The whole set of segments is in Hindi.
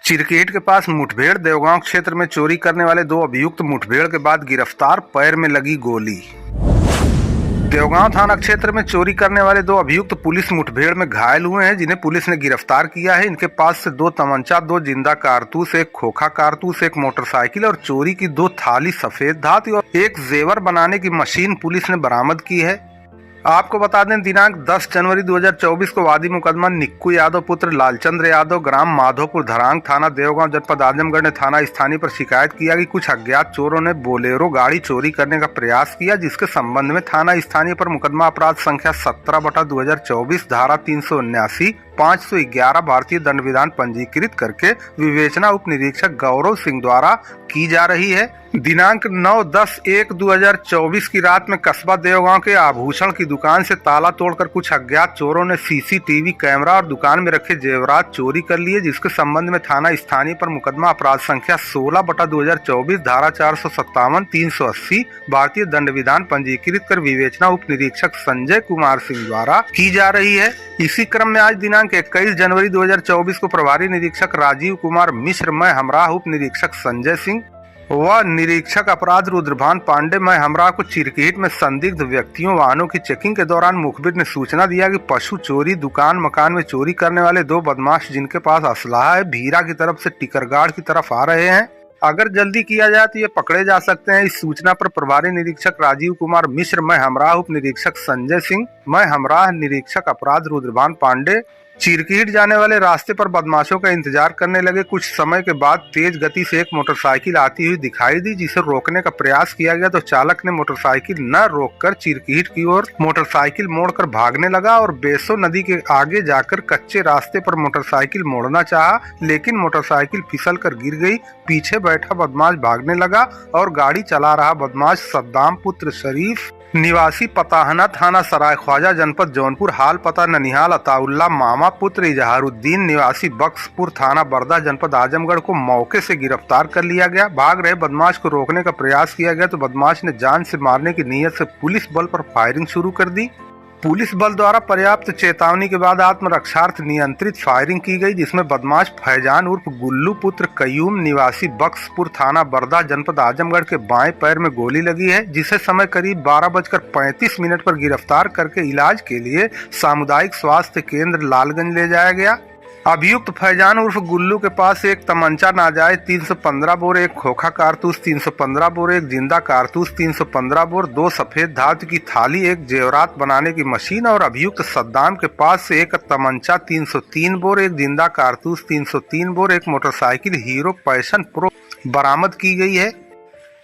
चिरकेट के पास मुठभेड़। देवगांव क्षेत्र में चोरी करने वाले दो अभियुक्त मुठभेड़ के बाद गिरफ्तार, पैर में लगी गोली। देवगांव थाना क्षेत्र में चोरी करने वाले दो अभियुक्त पुलिस मुठभेड़ में घायल हुए हैं, जिन्हें पुलिस ने गिरफ्तार किया है। इनके पास से 2 तमंचा, 2 जिंदा कारतूस, 1 खोखा कारतूस, 1 मोटरसाइकिल और चोरी की 2 थाली सफेद धातु और 1 जेवर बनाने की मशीन पुलिस ने बरामद की है। आपको बता दें, दिनांक 10 जनवरी 2024 को वादी मुकदमा निक्कू यादव पुत्र लालचंद्र यादव, ग्राम माधोपुर धरांग, थाना देवगांव, जनपद आजमगढ़ ने थाना स्थानीय पर शिकायत किया कि कुछ अज्ञात चोरों ने बोलेरो गाड़ी चोरी करने का प्रयास किया, जिसके संबंध में थाना स्थानीय पर मुकदमा अपराध संख्या 17/2024 धारा 379 511 भारतीय दंड विधान पंजीकृत करके विवेचना उप निरीक्षक गौरव सिंह द्वारा की जा रही है। दिनांक 9/10/2024 की रात में कस्बा देवगांव के आभूषण की दुकान से ताला तोड़कर कुछ अज्ञात चोरों ने सीसीटीवी कैमरा और दुकान में रखे जेवरात चोरी कर लिए, जिसके संबंध में थाना स्थानीय पर मुकदमा अपराध संख्या 16/2024 धारा 457 380 भारतीय दंड विधान पंजीकृत कर विवेचना उप निरीक्षक संजय कुमार सिंह द्वारा की जा रही है। इसी क्रम में आज दिनांक 21 जनवरी 2024 को प्रभारी निरीक्षक राजीव कुमार मिश्र, मैं हमराह, उप निरीक्षक संजय सिंह व निरीक्षक अपराध रुद्रभान पांडे, मैं हमराह को चिरकेट में संदिग्ध व्यक्तियों वाहनों की चेकिंग के दौरान मुखबिर ने सूचना दिया कि पशु चोरी दुकान मकान में चोरी करने वाले 2 बदमाश, जिनके पास असलाहा है, भीरा की तरफ से टिकरगाड़ की तरफ आ रहे हैं। अगर जल्दी किया जाए तो ये पकड़े जा सकते हैं। इस सूचना पर प्रभारी निरीक्षक राजीव कुमार मिश्र, मैं हमराह, उप निरीक्षक संजय सिंह, मैं हमराह, निरीक्षक अपराध रुद्रभान पांडे चिरकेट जाने वाले रास्ते पर बदमाशों का इंतजार करने लगे। कुछ समय के बाद तेज गति से एक मोटरसाइकिल आती हुई दिखाई दी, जिसे रोकने का प्रयास किया गया तो चालक ने मोटरसाइकिल न रोककर चिरकेट की ओर मोटरसाइकिल मोड़कर भागने लगा और बेसो नदी के आगे जाकर कच्चे रास्ते पर मोटरसाइकिल मोड़ना चाहा, लेकिन मोटरसाइकिल फिसल कर गिर गई। पीछे बैठा बदमाश भागने लगा और गाड़ी चला रहा बदमाश सद्दाम पुत्र शरीफ निवासी पताहना, थाना सराय ख्वाजा, जनपद जौनपुर, हाल पता ननिहाल, अताउल्ला मामा पुत्र इजहारुद्दीन निवासी बख्सपुर, थाना बरदा, जनपद आजमगढ़ को मौके से गिरफ्तार कर लिया गया। भाग रहे बदमाश को रोकने का प्रयास किया गया तो बदमाश ने जान से मारने की नीयत से पुलिस बल पर फायरिंग शुरू कर दी। पुलिस बल द्वारा पर्याप्त चेतावनी के बाद आत्मरक्षार्थ नियंत्रित फायरिंग की गई, जिसमें बदमाश फैजान उर्फ गुल्लू पुत्र कयूम निवासी बख्सपुर, थाना बरदा, जनपद आजमगढ़ के बाएं पैर में गोली लगी है, जिसे समय करीब 12:35 पर गिरफ्तार करके इलाज के लिए सामुदायिक स्वास्थ्य केंद्र लालगंज ले जाया गया। अभियुक्त फैजान उर्फ गुल्लू के पास 1 तमंचा नाजायज 315 बोर, 1 खोखा कारतूस 315 बोर, 1 जिंदा कारतूस 315 बोर, 2 सफेद धातु की थाली, 1 जेवरात बनाने की मशीन और अभियुक्त सद्दाम के पास से 1 तमंचा 303 बोर, 1 जिंदा कारतूस 303 bore, 1 motorcycle hero passion pro बरामद की गई है।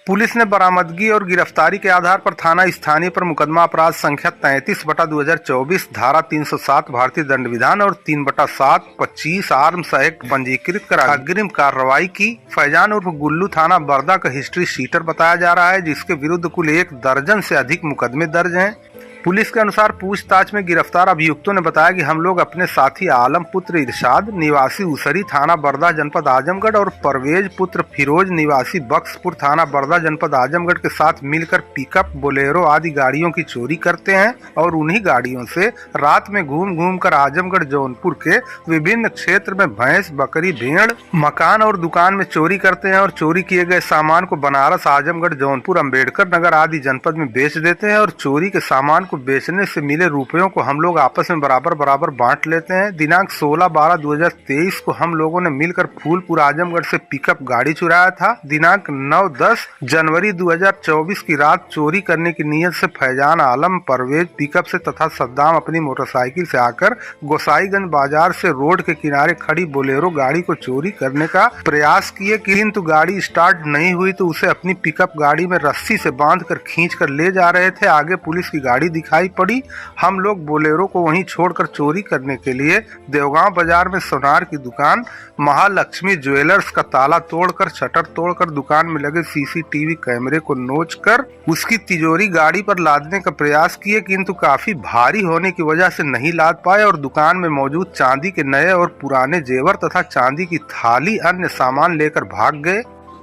पुलिस ने बरामदगी और गिरफ्तारी के आधार पर थाना स्थानीय पर मुकदमा अपराध संख्या 33/2024 धारा 307 भारतीय दंड विधान और 3/7 25 आर्म्स एक्ट पंजीकृत कर अग्रिम कार्रवाई की। फैजान उर्फ गुल्लू थाना बरदा का हिस्ट्री शीटर बताया जा रहा है, जिसके विरुद्ध कुल 1 दर्जन से अधिक मुकदमे दर्ज हैं। पुलिस के अनुसार पूछताछ में गिरफ्तार अभियुक्तों ने बताया कि हम लोग अपने साथी आलम पुत्र इरशाद निवासी उसरी, थाना बरदा, जनपद आजमगढ़ और परवेज पुत्र फिरोज निवासी बख्सपुर, थाना बरदा, जनपद आजमगढ़ के साथ मिलकर पिकअप, बोलेरो आदि गाड़ियों की चोरी करते हैं और उन्हीं गाड़ियों से रात में घूम घूम कर आजमगढ़ जौनपुर के विभिन्न क्षेत्र में भैंस, बकरी, भेड़, मकान और दुकान में चोरी करते हैं और चोरी किए गए सामान को बनारस, आजमगढ़, जौनपुर, अम्बेडकर नगर आदि जनपद में बेच देते हैं और चोरी के सामान को बेचने से मिले रुपयों को हम लोग आपस में बराबर बांट लेते हैं। दिनांक 16/12/2023 को हम लोगों ने मिलकर फूलपुर आजमगढ़ से पिकअप गाड़ी चुराया था। दिनांक 9-10 जनवरी 2024 की रात चोरी करने की नीयत से फैजान आलम परवेज पिकअप से तथा सद्दाम अपनी मोटरसाइकिल से आकर गोसाईगंज बाजार से रोड के किनारे खड़ी बोलेरो गाड़ी को चोरी करने का प्रयास किए, किंतु गाड़ी स्टार्ट नहीं हुई तो उसे अपनी पिकअप गाड़ी में रस्सी से बांधकर खींचकर ले जा रहे थे। आगे पुलिस की गाड़ी दिखाई पड़ी। हम लोग बोलेरो को वहीं छोड़कर चोरी करने के लिए देवगांव बाजार में सोनार की दुकान महालक्ष्मी ज्वेलर्स का ताला तोड़कर, शटर तोड़कर दुकान में लगे सीसीटीवी कैमरे को नोचकर उसकी तिजोरी गाड़ी पर लादने का प्रयास किए, किंतु काफी भारी होने की वजह से नहीं लाद पाए और दुकान में मौजूद चांदी के नए और पुराने जेवर तथा चांदी की थाली अन्य सामान लेकर भाग गए।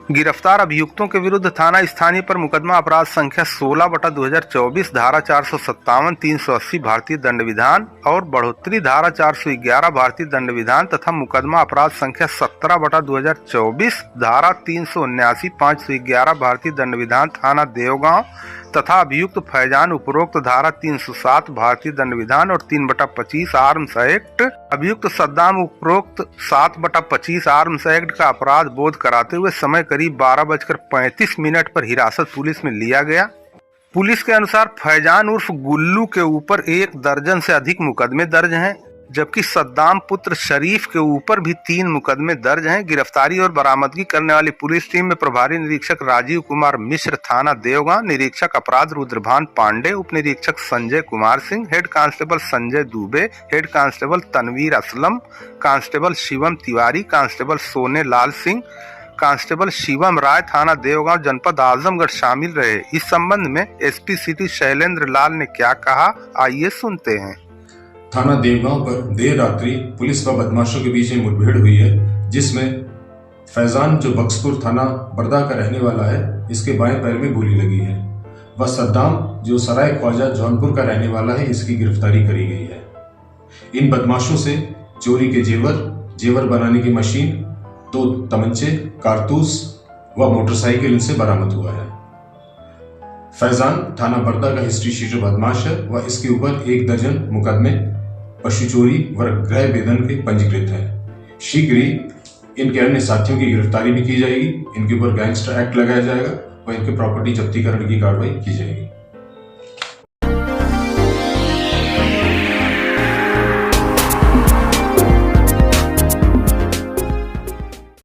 गिरफ्तार अभियुक्तों के विरुद्ध थाना स्थानीय पर मुकदमा अपराध संख्या 16/2024 धारा 457 380 भारतीय दंड विधान और बढ़ोतरी धारा 411 भारतीय दंड विधान तथा मुकदमा अपराध संख्या 17/2024 धारा 379 511 भारतीय दंड विधान थाना देवगांव तथा अभियुक्त फैजान उपरोक्त धारा 307 भारतीय दंड विधान और 3/25 आर्म्स एक्ट, अभियुक्त सद्दाम उपरोक्त 7/25 आर्म्स एक्ट का अपराध बोध कराते हुए समय करीब 12:35 पर हिरासत पुलिस में लिया गया। पुलिस के अनुसार फैजान उर्फ गुल्लू के ऊपर 1 दर्जन से अधिक मुकदमे दर्ज हैं, जबकि सद्दाम पुत्र शरीफ के ऊपर भी 3 मुकदमे दर्ज हैं। गिरफ्तारी और बरामदगी करने वाली पुलिस टीम में प्रभारी निरीक्षक राजीव कुमार मिश्र थाना देवगांव, निरीक्षक अपराध रुद्रभान पांडे, उप निरीक्षक Sanjay Kumar Singh, head constable Sanjay Dubey, head constable Tanveer Aslam, constable Shivam Tiwari, constable Sone Lal Singh, constable Shivam Rai थाना देवगांव जनपद आजमगढ़ शामिल रहे। इस संबंध में एसपी सिटी शैलेंद्र लाल ने क्या कहा, आइए सुनते हैं। थाना देवगांव पर देर रात्रि पुलिस व बदमाशों के बीच में मुठभेड़ हुई है, जिसमें फैजान जो बक्सपुर थाना बरदा का रहने वाला है, इसके बाएं पैर में गोली लगी है। वह सद्दाम जो सराय ख्वाजा जौनपुर का रहने वाला है, इसकी गिरफ्तारी करी गई है। इन बदमाशों से चोरी के जेवर बनाने की मशीन, 2 तमंचे, कारतूस व मोटरसाइकिल इनसे बरामद हुआ है। फैजान थाना बरदा का हिस्ट्री शीटर बदमाश है व इसके ऊपर 1 दर्जन मुकदमे पशु चोरी व गृह भेदन के पंजीकृत है। शीघ्र ही इनके अन्य साथियों की गिरफ्तारी भी की जाएगी। इनके ऊपर गैंगस्टर एक्ट लगाया जाएगा व इनके प्रॉपर्टी जब्तीकरण की कार्रवाई की जाएगी।